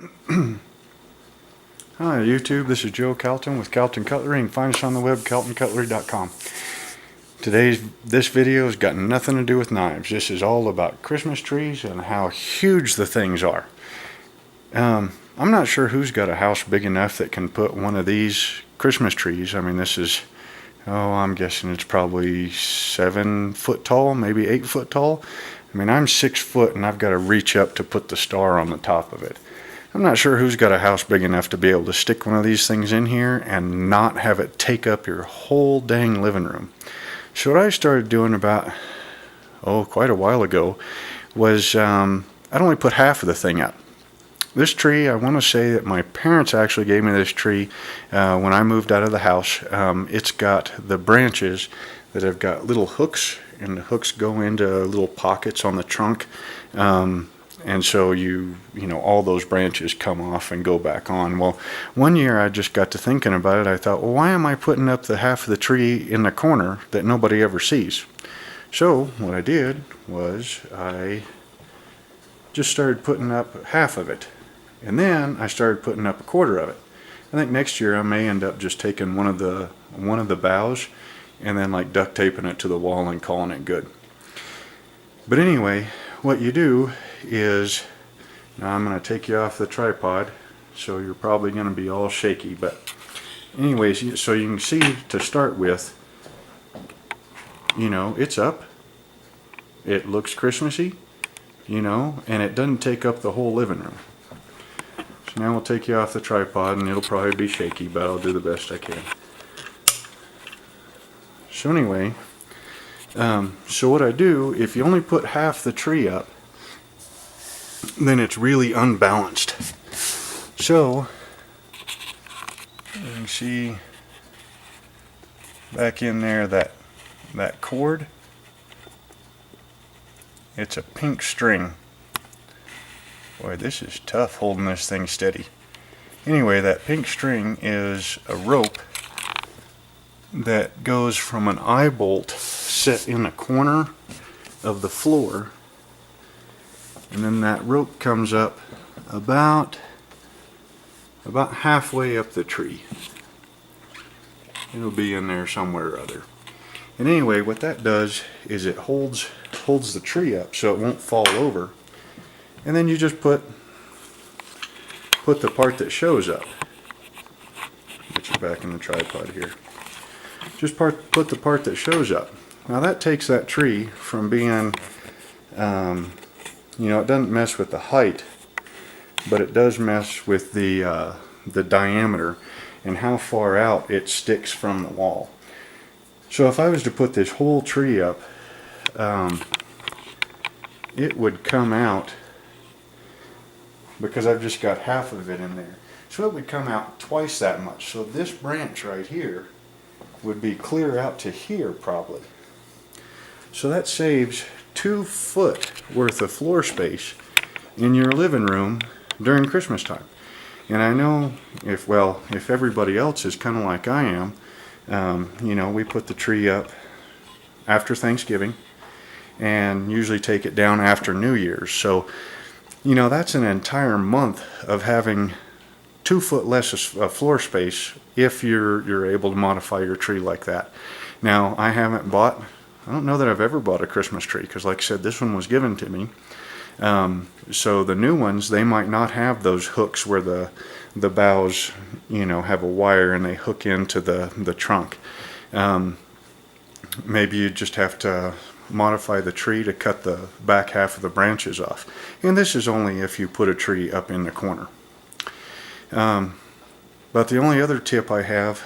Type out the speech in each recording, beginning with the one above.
Hi YouTube, this is Joe Calton with Calton Cutlery, and find us on the web caltoncutlery.com. This video has got nothing to do with knives. This is all about Christmas trees and how huge the things are. I'm not sure who's got a house big enough that can put one of these Christmas trees. I mean, this is, I'm guessing it's probably 7 foot tall, maybe 8 foot tall. I mean, I'm 6 foot and I've got to reach up to put the star on the top of it. I'm not sure who's got a house big enough to be able to stick one of these things in here and not have it take up your whole dang living room. So what I started doing about, quite a while ago, was I'd only put half of the thing up. This tree, I want to say that my parents actually gave me this tree when I moved out of the house. It's got the branches that have got little hooks, and the hooks go into little pockets on the trunk. And so all those branches come off and go back on. Well, one year I just got to thinking about it. I thought, well, why am I putting up the half of the tree in the corner that nobody ever sees? So what I did was I just started putting up half of it. And then I started putting up a quarter of it. I think next year I may end up just taking one of the boughs and then like duct taping it to the wall and calling it good. But anyway, what you do is, now I'm going to take you off the tripod, so you're probably going to be all shaky, but anyways, so you can see to start with, it's up, it looks Christmassy, and it doesn't take up the whole living room. So now we'll take you off the tripod, and it'll probably be shaky, but I'll do the best I can. So anyway, so what I do, if you only put half the tree up, then it's really unbalanced. So you can see back in there that cord, it's a pink string. Boy, this is tough holding this thing steady. Anyway, that pink string is a rope that goes from an eye bolt set in a corner of the floor, and then that rope comes up about halfway up the tree. It'll be in there somewhere or other. And anyway, what that does is it holds the tree up so it won't fall over. And then you just put the part that shows up. Get you back in the tripod here. Just put the part that shows up. Now that takes that tree from being, it doesn't mess with the height, but it does mess with the diameter and how far out it sticks from the wall. So if I was to put this whole tree up, it would come out, because I've just got half of it in there, so it would come out twice that much. So this branch right here would be clear out to here probably. So that saves 2 foot worth of floor space in your living room during Christmas time. And I know if everybody else is kind of like I am, we put the tree up after Thanksgiving and usually take it down after New Year's. So, that's an entire month of having 2 foot less of floor space if you're able to modify your tree like that. Now, I don't know that I've ever bought a Christmas tree, because like I said, this one was given to me. So the new ones, they might not have those hooks where the boughs, have a wire and they hook into the trunk. Maybe you just have to modify the tree to cut the back half of the branches off. And this is only if you put a tree up in the corner. But the only other tip I have,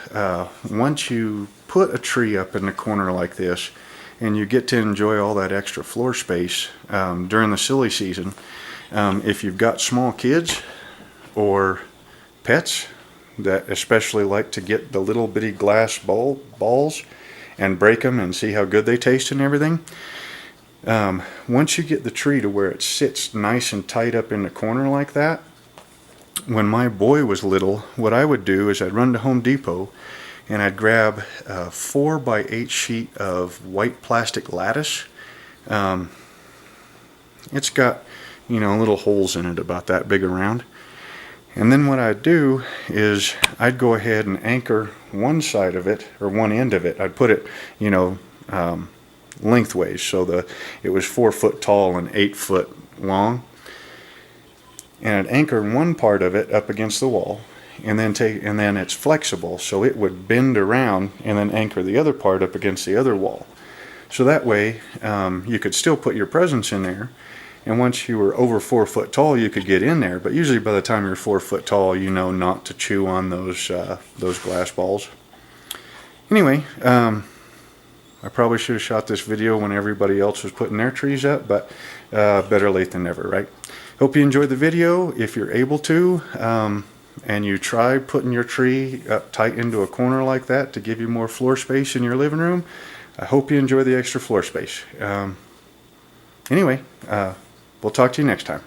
once you put a tree up in the corner like this, and you get to enjoy all that extra floor space during the silly season, if you've got small kids or pets that especially like to get the little bitty glass balls and break them and see how good they taste and everything, once you get the tree to where it sits nice and tight up in the corner like that, when my boy was little, what I would do is I'd run to Home Depot and I'd grab a 4x8 sheet of white plastic lattice. It's got, little holes in it about that big around. And then what I'd do is I'd go ahead and anchor one side of it, or one end of it. I'd put it, you know, lengthways, so it was 4 foot tall and 8 foot long. And I'd anchor one part of it up against the wall, and then it's flexible, so it would bend around and then anchor the other part up against the other wall. So that way you could still put your presents in there, and once you were over 4 foot tall you could get in there, but usually by the time you're 4 foot tall you know not to chew on those glass balls. Anyway, I probably should have shot this video when everybody else was putting their trees up, but better late than never, right? Hope you enjoyed the video. If you're able to, and you try putting your tree up tight into a corner like that to give you more floor space in your living room, I hope you enjoy the extra floor space. Anyway, we'll talk to you next time.